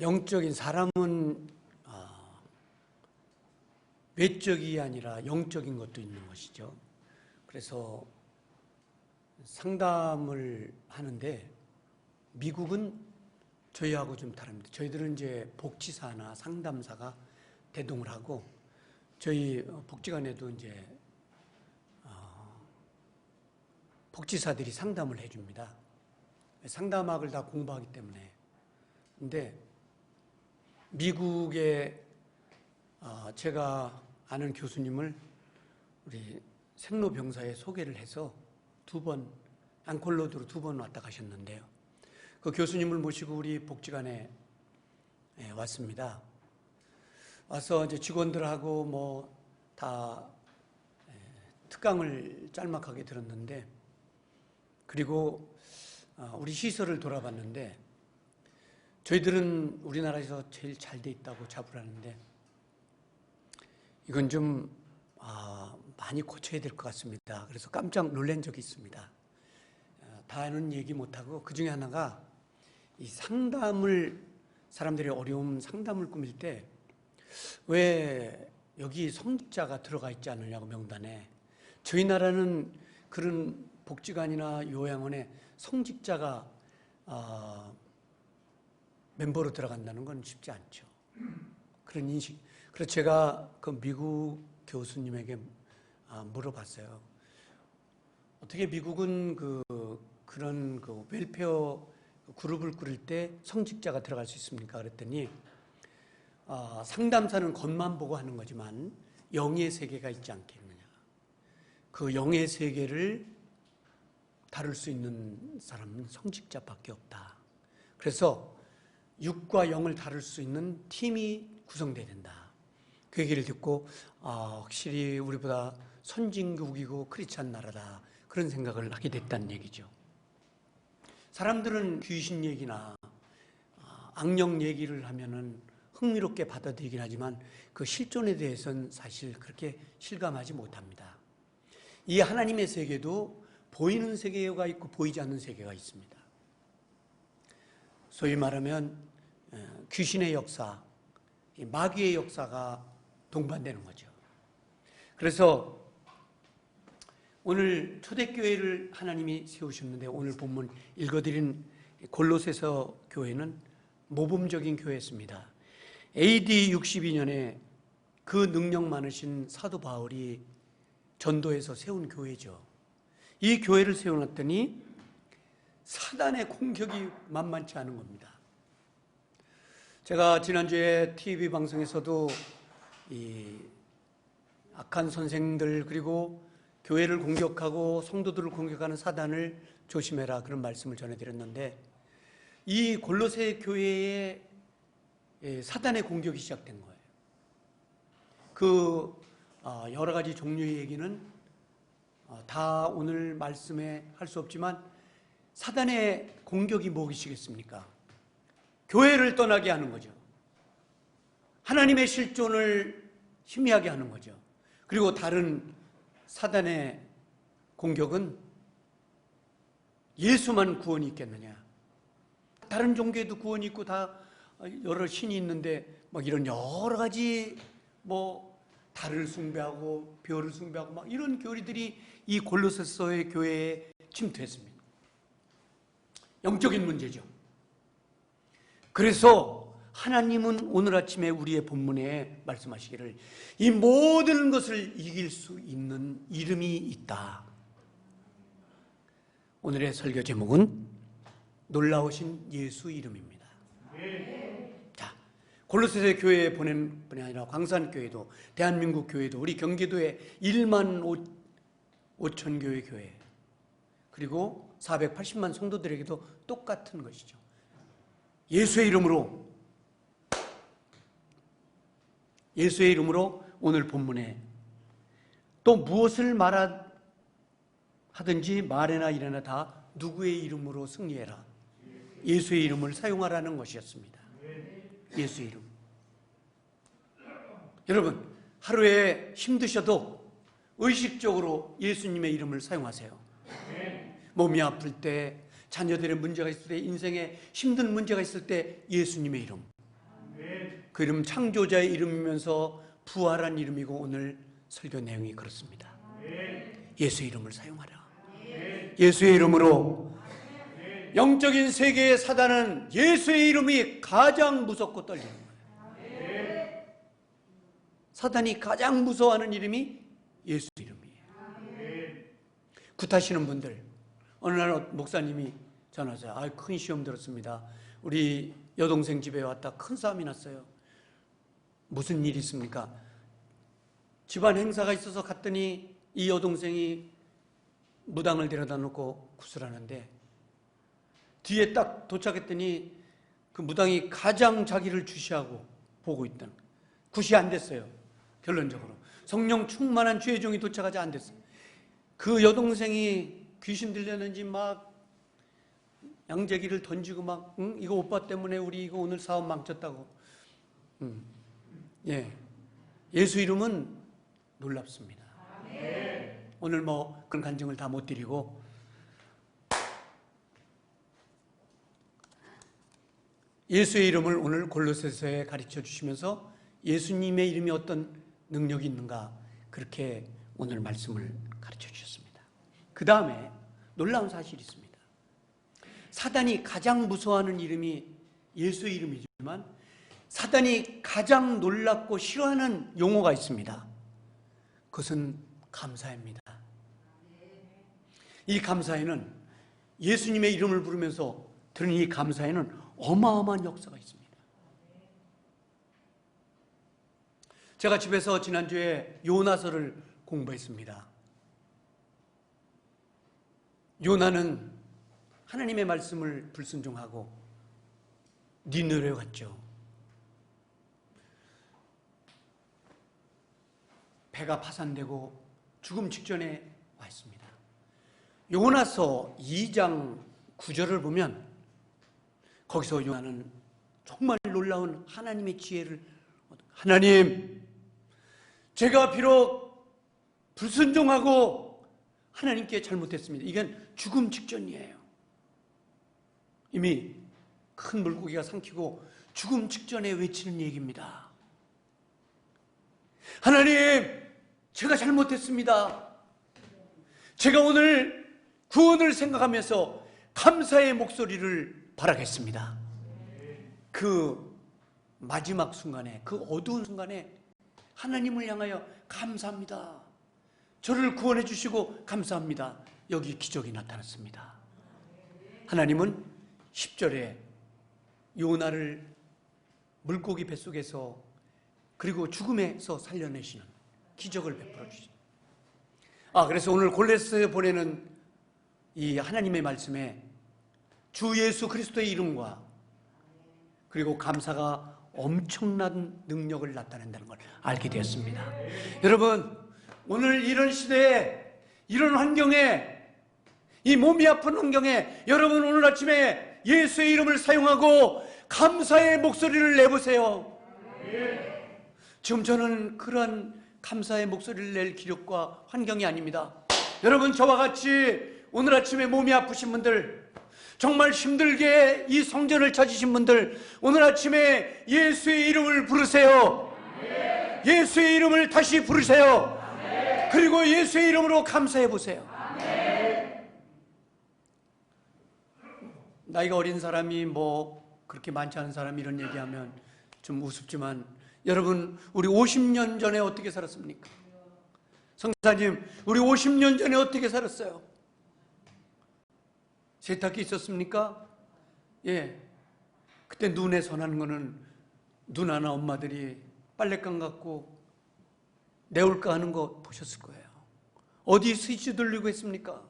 영적인 사람은 외적이 아니라 영적인 것도 있는 것이죠. 그래서 상담을 하는데 미국은 저희하고 좀 다릅니다. 저희들은 이제 복지사나 상담사가 대동을 하고 저희 복지관에도 이제 복지사들이 상담을 해줍니다. 상담학을 다 공부하기 때문에. 근데 미국에 제가 아는 교수님을 우리 생로병사에 소개를 해서 앙콜로드로 2번 왔다 가셨는데요. 그 교수님을 모시고 우리 복지관에 왔습니다. 와서 이제 직원들하고 뭐 다 특강을 짤막하게 들었는데, 그리고 우리 시설을 돌아봤는데, 저희들은 우리나라에서 제일 잘 돼 있다고 자부를 하는데 이건 좀 많이 고쳐야 될 것 같습니다. 그래서 깜짝 놀란 적이 있습니다. 다는 얘기 못하고 그 중에 하나가 이 사람들이 어려움 상담을 꾸밀 때 왜 여기 성직자가 들어가 있지 않느냐고, 명단에. 저희 나라는 그런 복지관이나 요양원에 성직자가 멤버로 들어간다는 건 쉽지 않죠. 그런 인식. 그래서 제가 그 미국 교수님에게 물어봤어요. 어떻게 미국은 그런 웰페어 그룹을 꾸릴 때 성직자가 들어갈 수 있습니까? 그랬더니 상담사는 겉만 보고 하는 거지만 영의 세계가 있지 않겠느냐. 그 영의 세계를 다룰 수 있는 사람은 성직자밖에 없다. 그래서 육과 영을 다룰 수 있는 팀이 구성돼야 된다. 그 얘기를 듣고 확실히 우리보다 선진국이고 크리스찬 나라다, 그런 생각을 하게 됐다는 얘기죠. 사람들은 귀신 얘기나 악령 얘기를 하면은 흥미롭게 받아들이긴 하지만 그 실존에 대해서는 사실 그렇게 실감하지 못합니다. 이 하나님의 세계도 보이는 세계가 있고 보이지 않는 세계가 있습니다. 소위 말하면 귀신의 역사, 마귀의 역사가 동반되는 거죠. 그래서 오늘 초대교회를 하나님이 세우셨는데, 오늘 본문 읽어드린 골로새서 교회는 모범적인 교회였습니다. AD 62년에 그 능력 많으신 사도 바울이 전도해서 세운 교회죠. 이 교회를 세워놨더니 사단의 공격이 만만치 않은 겁니다. 제가 지난주에 TV 방송에서도 이 악한 선생들, 그리고 교회를 공격하고 성도들을 공격하는 사단을 조심해라, 그런 말씀을 전해드렸는데, 이 골로새 교회에 사단의 공격이 시작된 거예요. 그 여러 가지 종류의 얘기는 다 오늘 말씀에 할 수 없지만, 사단의 공격이 무엇이겠습니까? 교회를 떠나게 하는 거죠. 하나님의 실존을 희미하게 하는 거죠. 그리고 다른 사단의 공격은 예수만 구원이 있겠느냐. 다른 종교에도 구원이 있고 다 여러 신이 있는데 막 이런 여러 가지 달을 숭배하고 별을 숭배하고 막 이런 교리들이 이 골로새서의 교회에 침투했습니다. 영적인 문제죠. 그래서 하나님은 오늘 아침에 우리의 본문에 말씀하시기를 이 모든 것을 이길 수 있는 이름이 있다. 오늘의 설교 제목은 놀라우신 예수 이름입니다. 자, 골로새서 교회에 보낸 뿐이 아니라 광산교회도, 대한민국 교회도, 우리 경기도의 1만 5천 교회, 그리고 480만 성도들에게도 똑같은 것이죠. 예수의 이름으로 오늘 본문에 또 무엇을 하든지 말이나 일이나 다 누구의 이름으로 승리해라. 예수의 이름을 사용하라는 것이었습니다. 예수의 이름. 여러분, 하루에 힘드셔도 의식적으로 예수님의 이름을 사용하세요. 몸이 아플 때, 자녀들의 문제가 있을 때, 인생에 힘든 문제가 있을 때 예수님의 이름. 그 이름 창조자의 이름이면서 부활한 이름이고 오늘 설교 내용이 그렇습니다. 예수의 이름을 사용하라. 예수의 이름으로 영적인 세계의 사단은 예수의 이름이 가장 무섭고 떨리는 거예요. 사단이 가장 무서워하는 이름이 예수 이름이에요. 굿하시는 분들, 어느 날 목사님이 전화 왔어요. 큰 시험 들었습니다. 우리 여동생 집에 왔다 큰 싸움이 났어요. 무슨 일이 있습니까? 집안 행사가 있어서 갔더니 이 여동생이 무당을 데려다 놓고 구슬하는데 뒤에 딱 도착했더니 그 무당이 가장 자기를 주시하고 보고 있던, 굿이 안 됐어요. 결론적으로 성령 충만한 주의 종이 도착하지 안 됐어요. 그 여동생이 귀신 들렸는지 막 양재기를 던지고 막 이거 오빠 때문에 우리 이거 오늘 사업 망쳤다고. 예, 예수 이름은 놀랍습니다. 오늘 뭐 그런 간증을 다 못 드리고 예수의 이름을 오늘 골로새서에 가르쳐 주시면서 예수님의 이름이 어떤 능력이 있는가 그렇게 오늘 말씀을 가르쳐 주셨습니다. 그 다음에 놀라운 사실이 있습니다. 사단이 가장 무서워하는 이름이 예수의 이름이지만 사단이 가장 놀랍고 싫어하는 용어가 있습니다. 그것은 감사입니다. 이 감사에는 예수님의 이름을 부르면서 들은 이 감사에는 어마어마한 역사가 있습니다. 제가 집에서 지난주에 요나서를 공부했습니다. 요나는 하나님의 말씀을 불순종하고 니느웨에 갔죠. 배가 파산되고 죽음 직전에 와 있습니다. 요나서 2장 9절을 보면 거기서 요나는 정말 놀라운 하나님의 지혜를, 하나님, 제가 비록 불순종하고 하나님께 잘못했습니다. 이건 죽음 직전이에요. 이미 큰 물고기가 삼키고 죽음 직전에 외치는 얘기입니다. 하나님, 제가 잘못했습니다. 제가 오늘 구원을 생각하면서 감사의 목소리를 바라겠습니다. 그 마지막 순간에, 그 어두운 순간에 하나님을 향하여 감사합니다. 저를 구원해 주시고 감사합니다. 여기 기적이 나타났습니다. 하나님은 10절에 요나를 물고기 뱃속에서 그리고 죽음에서 살려내시는 기적을 베풀어 주십니다. 그래서 오늘 골로새서에 보내는 이 하나님의 말씀에 주 예수 그리스도의 이름과 그리고 감사가 엄청난 능력을 나타낸다는 걸 알게 되었습니다. 여러분, 오늘 이런 시대에, 이런 환경에, 이 몸이 아픈 환경에 여러분 오늘 아침에 예수의 이름을 사용하고 감사의 목소리를 내보세요. 지금 저는 그런 감사의 목소리를 낼 기력과 환경이 아닙니다. 여러분, 저와 같이 오늘 아침에 몸이 아프신 분들, 정말 힘들게 이 성전을 찾으신 분들, 오늘 아침에 예수의 이름을 부르세요. 예수의 이름을 다시 부르세요. 그리고 예수의 이름으로 감사해 보세요. 나이가 어린 사람이 뭐 그렇게 많지 않은 사람이 이런 얘기하면 좀 우습지만 여러분, 우리 50년 전에 어떻게 살았습니까? 성사님, 우리 50년 전에 어떻게 살았어요? 세탁기 있었습니까? 예. 그때 눈에 선한 거는 누나나 엄마들이 빨랫감 갖고 내올까 하는 거 보셨을 거예요. 어디 스위치 돌리고 했습니까?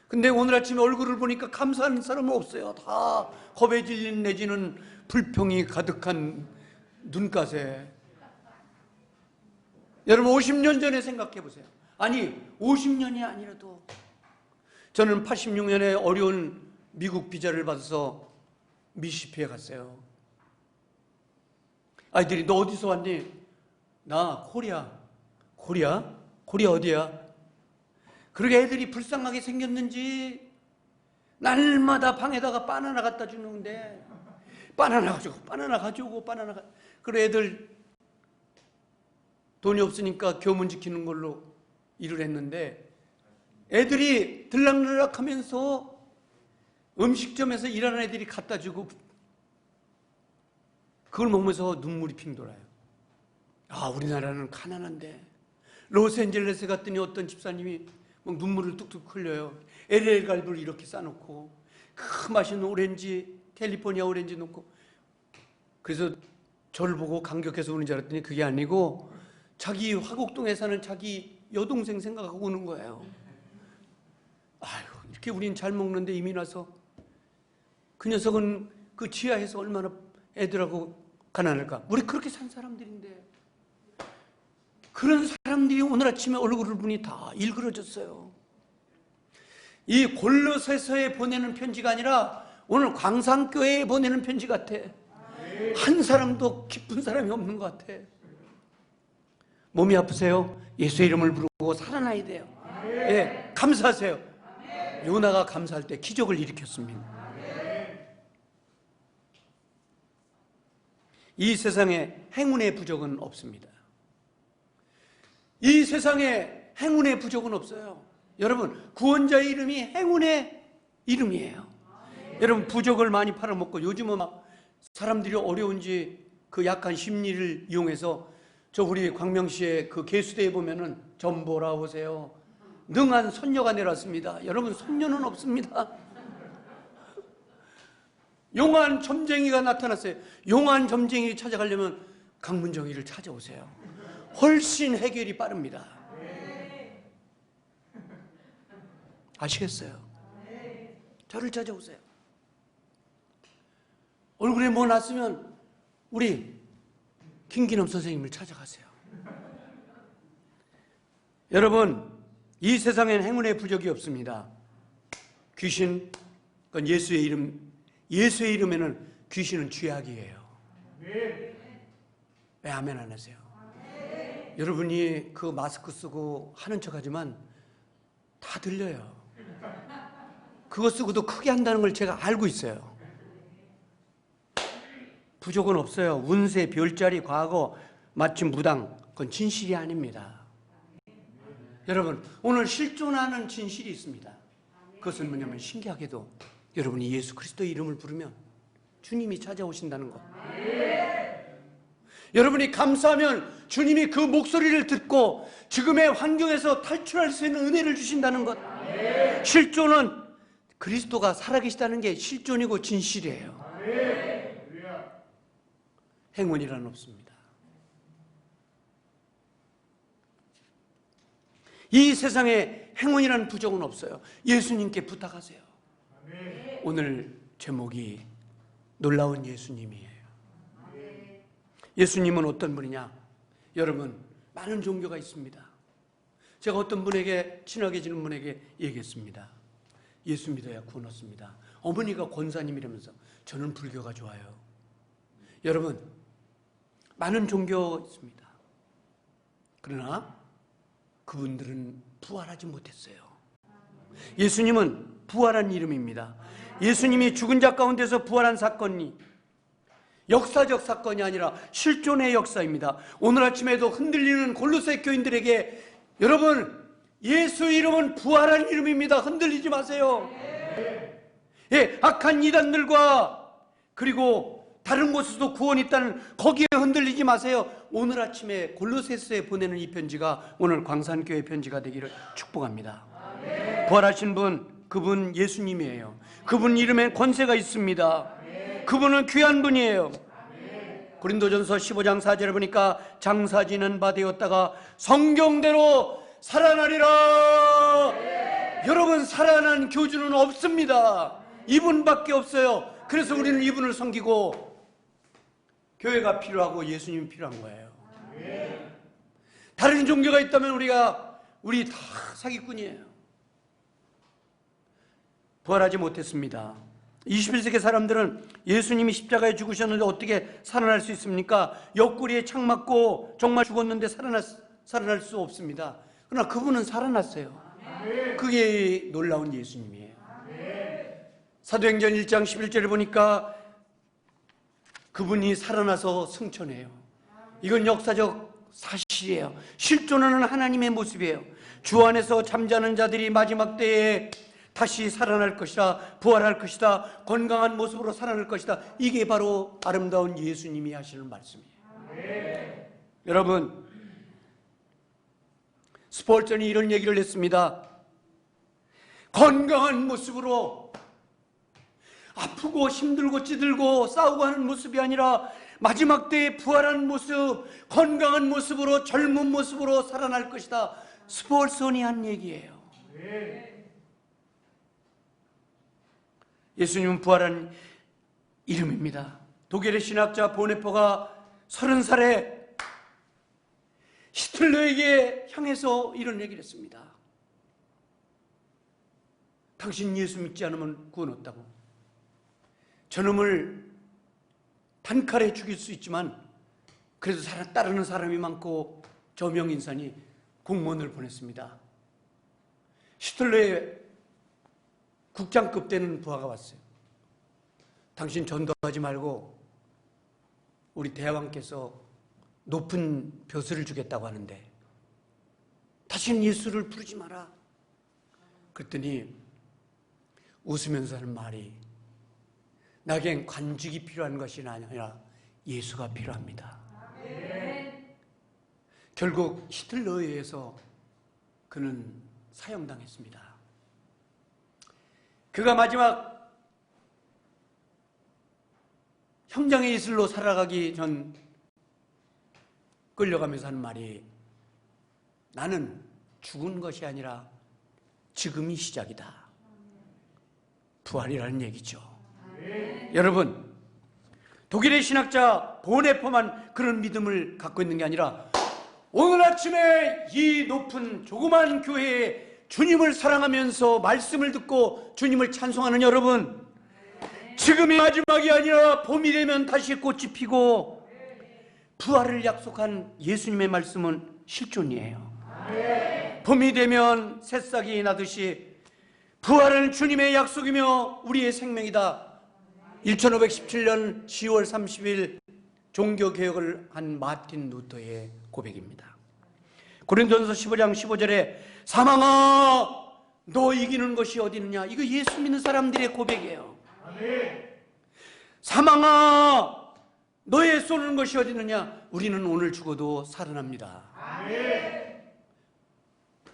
근데 오늘 아침에 얼굴을 보니까 감사하는 사람은 없어요. 다 겁에 질린 내지는 불평이 가득한 눈가세. 여러분, 50년 전에 생각해 보세요. 아니, 50년이 아니라도 저는 86년에 어려운 미국 비자를 받아서 미시피에 갔어요. 아이들이 너 어디서 왔니? 나 코리아. 코리아? 코리아 어디야? 그렇게 애들이 불쌍하게 생겼는지 날마다 방에다가 바나나 갖다 주는데 바나나 가져오고 그리고 애들 돈이 없으니까 교문 지키는 걸로 일을 했는데 애들이 들락날락하면서 음식점에서 일하는 애들이 갖다 주고 그걸 먹으면서 눈물이 핑 돌아요. 아, 우리나라는 가난한데. 로스앤젤레스에 갔더니 어떤 집사님이 막 눈물을 뚝뚝 흘려요. LA 갈비를 이렇게 싸놓고 그 맛있는 오렌지, 캘리포니아 오렌지 넣고. 그래서 저를 보고 감격해서 우는 줄 알았더니 그게 아니고 자기 화곡동에 사는 자기 여동생 생각하고 우는 거예요. 아유, 이렇게 우린 잘 먹는데 이미 나서 그 녀석은 그 지하에서 얼마나 애들하고 가난할까. 우리 그렇게 산 사람들인데 그런 사람들이 오늘 아침에 얼굴을 보니 다 일그러졌어요. 이 골로새서에 보내는 편지가 아니라 오늘 광산교회에 보내는 편지 같아. 한 사람도 기쁜 사람이 없는 것 같아. 몸이 아프세요? 예수의 이름을 부르고 살아나야 돼요. 예, 감사하세요. 요나가 감사할 때 기적을 일으켰습니다. 이 세상에 행운의 부족은 없습니다. 이 세상에 행운의 부족은 없어요. 여러분, 구원자의 이름이 행운의 이름이에요. 여러분, 부족을 많이 팔아먹고 요즘은 막 사람들이 어려운지 그 약한 심리를 이용해서 저 우리 광명시의 그 개수대에 보면은 좀 보라 오세요. 능한 선녀가 내렸습니다. 여러분, 선녀는 없습니다. 용한 점쟁이가 나타났어요. 용한 점쟁이 찾아가려면 강문정이를 찾아오세요. 훨씬 해결이 빠릅니다. 아시겠어요? 저를 찾아오세요. 얼굴에 뭐 났으면 우리 김기남 선생님을 찾아가세요. 여러분, 이 세상엔 행운의 부족이 없습니다. 귀신, 그건 예수의 이름에는 귀신은 죄악이에요. 왜 아멘 안 하세요? 여러분이 그 마스크 쓰고 하는 척 하지만 다 들려요. 그거 쓰고도 크게 한다는 걸 제가 알고 있어요. 부족은 없어요. 운세, 별자리, 과거, 마침, 무당, 그건 진실이 아닙니다. 여러분, 오늘 실존하는 진실이 있습니다. 그것은 뭐냐면 신기하게도 여러분이 예수 그리스도 이름을 부르면 주님이 찾아오신다는 것. 여러분이 감사하면 주님이 그 목소리를 듣고 지금의 환경에서 탈출할 수 있는 은혜를 주신다는 것. 실존은 그리스도가 살아계시다는 게 실존이고 진실이에요. 행운이란 없습니다. 이 세상에 행운이라는 부족은 없어요. 예수님께 부탁하세요. 오늘 제목이 놀라운 예수님이에요. 예수님은 어떤 분이냐? 여러분, 많은 종교가 있습니다. 제가 어떤 분에게, 친하게 지는 분에게 얘기했습니다. 예수 믿어야 구원 얻습니다. 어머니가 권사님이라면서 저는 불교가 좋아요. 여러분, 많은 종교가 있습니다. 그러나 그분들은 부활하지 못했어요. 예수님은 부활한 이름입니다. 예수님이 죽은 자 가운데서 부활한 사건이 역사적 사건이 아니라 실존의 역사입니다. 오늘 아침에도 흔들리는 골로새 교인들에게 여러분, 예수 이름은 부활한 이름입니다. 흔들리지 마세요. 예, 악한 이단들과 그리고 다른 곳에서도 구원이 있다는 거기에 흔들리지 마세요. 오늘 아침에 골로새서에 보내는 이 편지가 오늘 광산교회 편지가 되기를 축복합니다. 부활하신 분, 그분 예수님이에요. 그분 이름에 권세가 있습니다. 그분은 귀한 분이에요. 고린도전서 15장 4절에 보니까 장사 지는 바 되었다가 성경대로 살아나리라. 여러분, 살아난 교주는 없습니다. 이분밖에 없어요. 그래서 우리는 이분을 섬기고 교회가 필요하고 예수님이 필요한 거예요. 다른 종교가 있다면 우리 다 사기꾼이에요. 부활하지 못했습니다. 21세기 사람들은 예수님이 십자가에 죽으셨는데 어떻게 살아날 수 있습니까? 옆구리에 창 맞고 정말 죽었는데 살아날 수 없습니다. 그러나 그분은 살아났어요. 그게 놀라운 예수님이에요. 사도행전 1장 11절에 보니까 그분이 살아나서 승천해요. 이건 역사적 사실이에요. 실존하는 하나님의 모습이에요. 주 안에서 잠자는 자들이 마지막 때에 다시 살아날 것이다, 부활할 것이다, 건강한 모습으로 살아날 것이다. 이게 바로 아름다운 예수님이 하시는 말씀이에요. 여러분, 스폴전이 이런 얘기를 했습니다. 건강한 모습으로, 아프고 힘들고 찌들고 싸우고 하는 모습이 아니라 마지막 때에 부활한 모습, 건강한 모습으로, 젊은 모습으로 살아날 것이다. 스폴전이 한 얘기예요. 예수님은 부활한 이름입니다. 독일의 신학자 보네퍼가 30살에 히틀러에게 향해서 이런 얘기를 했습니다. 당신 예수 믿지 않으면 구원 없다고. 저놈을 단칼에 죽일 수 있지만 그래도 따르는 사람이 많고 저명인산이 공문을 보냈습니다. 히틀러의 국장급 되는 부하가 왔어요. 당신 전도하지 말고 우리 대왕께서 높은 벼슬을 주겠다고 하는데 다시는 예수를 부르지 마라. 그랬더니 웃으면서 하는 말이, 나겐 관직이 필요한 것이 아니라 예수가 필요합니다. 결국 히틀러에 의해서 그는 사형당했습니다. 그가 마지막 형장의 이슬로 살아가기 전 끌려가면서 하는 말이, 나는 죽은 것이 아니라 지금이 시작이다. 부활이라는 얘기죠. 여러분, 독일의 신학자 보네퍼만 그런 믿음을 갖고 있는 게 아니라 오늘 아침에 이 높은 조그만 교회에 주님을 사랑하면서 말씀을 듣고 주님을 찬송하는 여러분, 지금이 마지막이 아니라 봄이 되면 다시 꽃이 피고 부활을 약속한 예수님의 말씀은 실존이에요. 봄이 되면 새싹이 나듯이 부활은 주님의 약속이며 우리의 생명이다. 1517년 10월 30일 종교개혁을 한 마틴 루터의 고백입니다. 고린도전서 15장 15절에 사망아 너 이기는 것이 어디 있느냐. 이거 예수 믿는 사람들의 고백이에요. 사망아 너의 쏘는 것이 어디 있느냐. 우리는 오늘 죽어도 살아납니다.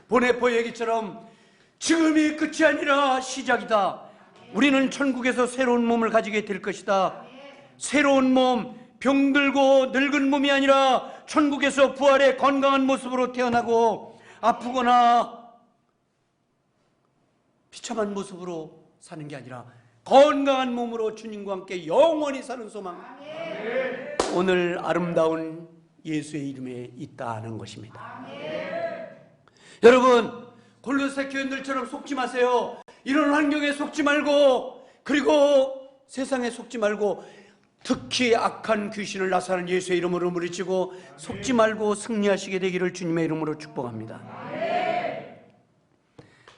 보네퍼 얘기처럼 지금이 끝이 아니라 시작이다. 우리는 천국에서 새로운 몸을 가지게 될 것이다. 새로운 몸, 병들고 늙은 몸이 아니라 천국에서 부활의 건강한 모습으로 태어나고 아프거나 비참한 모습으로 사는 게 아니라 건강한 몸으로 주님과 함께 영원히 사는 소망. 오늘 아름다운 예수의 이름에 있다는 것입니다. 여러분, 골로새 교인들처럼 속지 마세요. 이런 환경에 속지 말고, 그리고 세상에 속지 말고, 특히 악한 귀신을 나사는 예수의 이름으로 물리치고 속지 말고 승리하시게 되기를 주님의 이름으로 축복합니다.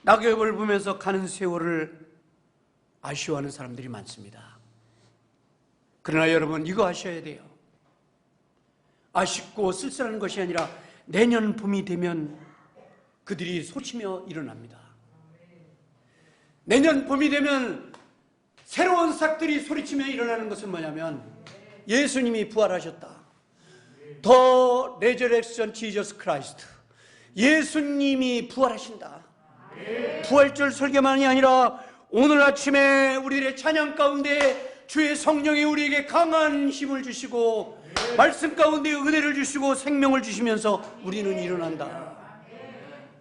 낙엽을 보면서 가는 세월을 아쉬워하는 사람들이 많습니다. 그러나 여러분, 이거 아셔야 돼요. 아쉽고 쓸쓸한 것이 아니라 내년 봄이 되면 그들이 소치며 일어납니다. 내년 봄이 되면 새로운 싹들이 소리치며 일어나는 것은 뭐냐면 예수님이 부활하셨다. The Resurrection Jesus Christ. 예수님이 부활하신다. 부활절 설교만이 아니라 오늘 아침에 우리들의 찬양 가운데 주의 성령이 우리에게 강한 힘을 주시고 말씀 가운데 은혜를 주시고 생명을 주시면서 우리는 일어난다.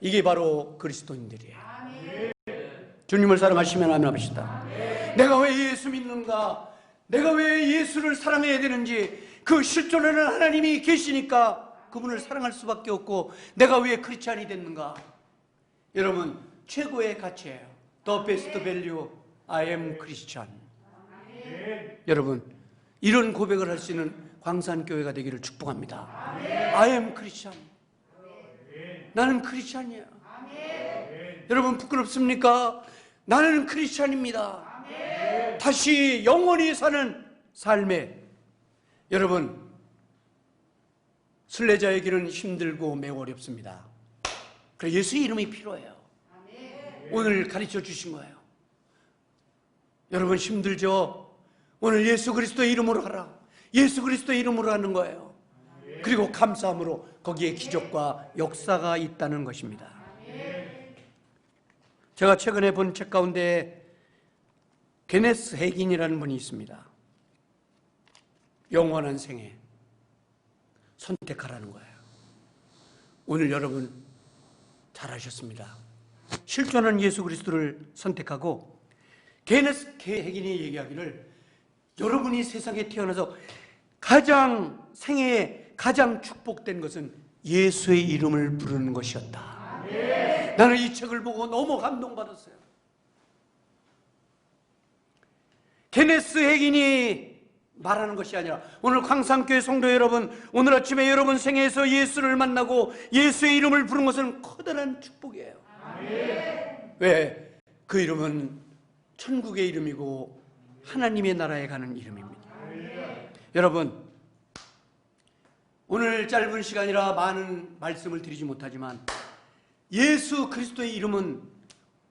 이게 바로 그리스도인들이에요. 주님을 사랑하시면 아멘 합시다. 내가 왜 예수 믿는가? 내가 왜 예수를 사랑해야 되는지, 그 실존하는 하나님이 계시니까 그분을 사랑할 수밖에 없고, 내가 왜 크리스찬이 됐는가? 여러분, 최고의 가치예요. The best value, I am Christian. 여러분, 이런 고백을 할 수 있는 광산교회가 되기를 축복합니다. I am Christian. 나는 크리스찬이야. 여러분, 부끄럽습니까? 나는 크리스찬입니다. 다시 영원히 사는 삶에 여러분, 순례자의 길은 힘들고 매우 어렵습니다. 그래서 예수의 이름이 필요해요. 오늘 가르쳐 주신 거예요. 여러분, 힘들죠? 오늘 예수 그리스도의 이름으로 하라. 예수 그리스도의 이름으로 하는 거예요. 그리고 감사함으로 거기에 기적과 역사가 있다는 것입니다. 제가 최근에 본 책 가운데 게네스 해긴이라는 분이 있습니다. 영원한 생애 선택하라는 거예요. 오늘 여러분 잘하셨습니다. 실존한 예수 그리스도를 선택하고, 게네스 해긴이 얘기하기를 여러분이 세상에 태어나서 생애에 가장 축복된 것은 예수의 이름을 부르는 것이었다. 나는 이 책을 보고 너무 감동받았어요. 게네스 해긴이 말하는 것이 아니라, 오늘 광산교회 성도 여러분, 오늘 아침에 여러분 생애에서 예수를 만나고 예수의 이름을 부르는 것은 커다란 축복이에요. 왜? 그 이름은 천국의 이름이고 하나님의 나라에 가는 이름입니다. 여러분, 오늘 짧은 시간이라 많은 말씀을 드리지 못하지만 예수 그리스도의 이름은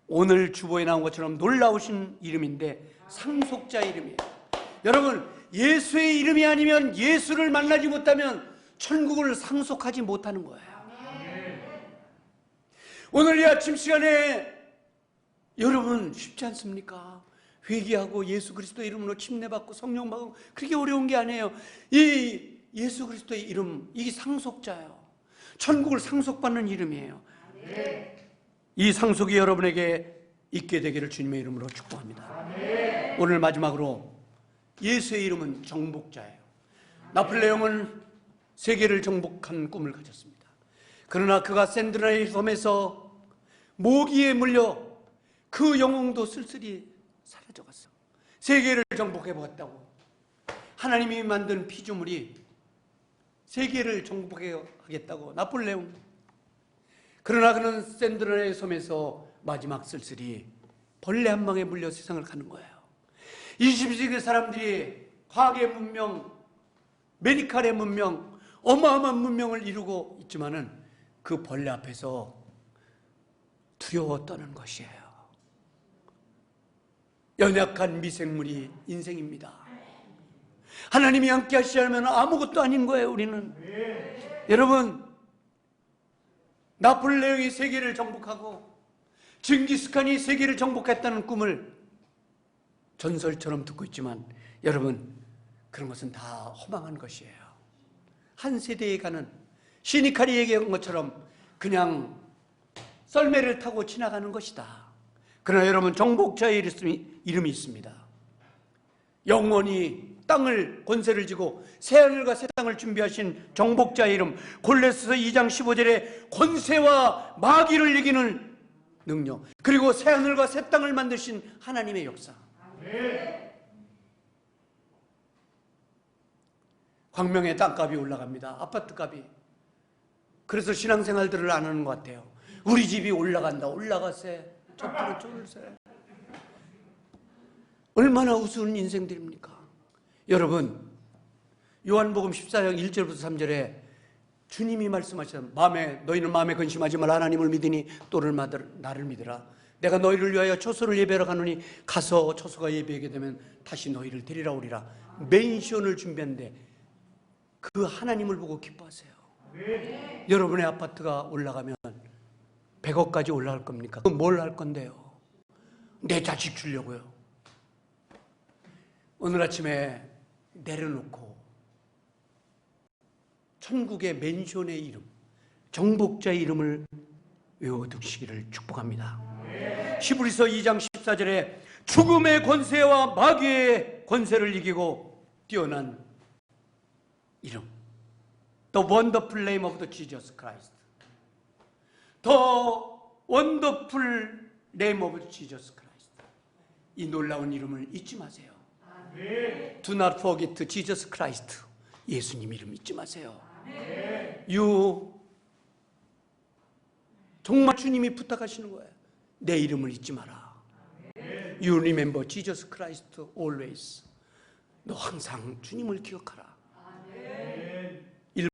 오늘 주보에 나온 것처럼 놀라우신 이름인데 상속자 이름이에요. 여러분, 예수의 이름이 아니면, 예수를 만나지 못하면 천국을 상속하지 못하는 거예요. 오늘 이 아침 시간에 여러분 쉽지 않습니까? 회개하고 예수 그리스도의 이름으로 침례받고 성령 받고, 그렇게 어려운 게 아니에요. 이 예수 그리스도의 이름, 이게 상속자예요. 천국을 상속받는 이름이에요. 이 상속이 여러분에게 있게 되기를 주님의 이름으로 축복합니다. 오늘 마지막으로, 예수의 이름은 정복자예요. 나폴레옹은 세계를 정복한 꿈을 가졌습니다. 그러나 그가 샌드라의 섬에서 모기에 물려 그 영웅도 쓸쓸히 사라져갔어. 세계를 정복해보았다고, 하나님이 만든 피조물이 세계를 정복하겠다고 나폴레옹. 그러나 그는 샌드라의 섬에서 마지막 쓸쓸히 벌레 한 방에 물려 세상을 가는 거예요. 20세기 사람들이 과학의 문명, 메디칼의 문명, 어마어마한 문명을 이루고 있지만은 그 벌레 앞에서 두려워 떠는 것이에요. 연약한 미생물이 인생입니다. 하나님이 함께 하시지 않으면 아무것도 아닌 거예요, 우리는. 여러분, 나폴레옹이 세계를 정복하고 징기스칸이 세계를 정복했다는 꿈을 전설처럼 듣고 있지만, 여러분, 그런 것은 다 허망한 것이에요. 한 세대에 가는, 시니칼이 얘기한 것처럼 그냥 썰매를 타고 지나가는 것이다. 그러나 여러분, 정복자의 이름이 있습니다. 영원히 땅을 권세를 지고 새하늘과 새 땅을 준비하신 정복자의 이름, 골로새서 2장 15절에 권세와 마귀를 이기는 능력, 그리고 새하늘과 새 땅을 만드신 하나님의 역사. 광명의 땅값이 올라갑니다. 아파트 값이. 그래서 신앙생활들을 안 하는 것 같아요. 우리 집이 올라간다. 올라가세. 저쪽으로 쫄세. 얼마나 우스운 인생들입니까? 여러분, 요한복음 14장 1절부터 3절에 주님이 말씀하셨습니다. 너희는 마음에 근심하지 말라. 하나님을 믿으니 또를 나를 믿으라. 내가 너희를 위하여 초소를 예배하러 가노니 가서 초소가 예배하게 되면 다시 너희를 데리러 오리라. 맨션을 준비한데 그 하나님을 보고 기뻐하세요. 여러분의 아파트가 올라가면 100억까지 올라갈 겁니까? 뭘 할 건데요? 내 자식 주려고요. 오늘 아침에 내려놓고 천국의 맨션의 이름, 정복자의 이름을 외워두시기를 축복합니다. 히브리서 2장 14절에 죽음의 권세와 마귀의 권세를 이기고 뛰어난 이름, The wonderful name of the Jesus Christ. The wonderful name of Jesus Christ. 이 놀라운 이름을 잊지 마세요. Do not forget Jesus Christ. 예수님 이름 잊지 마세요. 정말 주님이 부탁하시는 거예요. 내 이름을 잊지 마라. You remember Jesus Christ always. 너 항상 주님을 기억하라.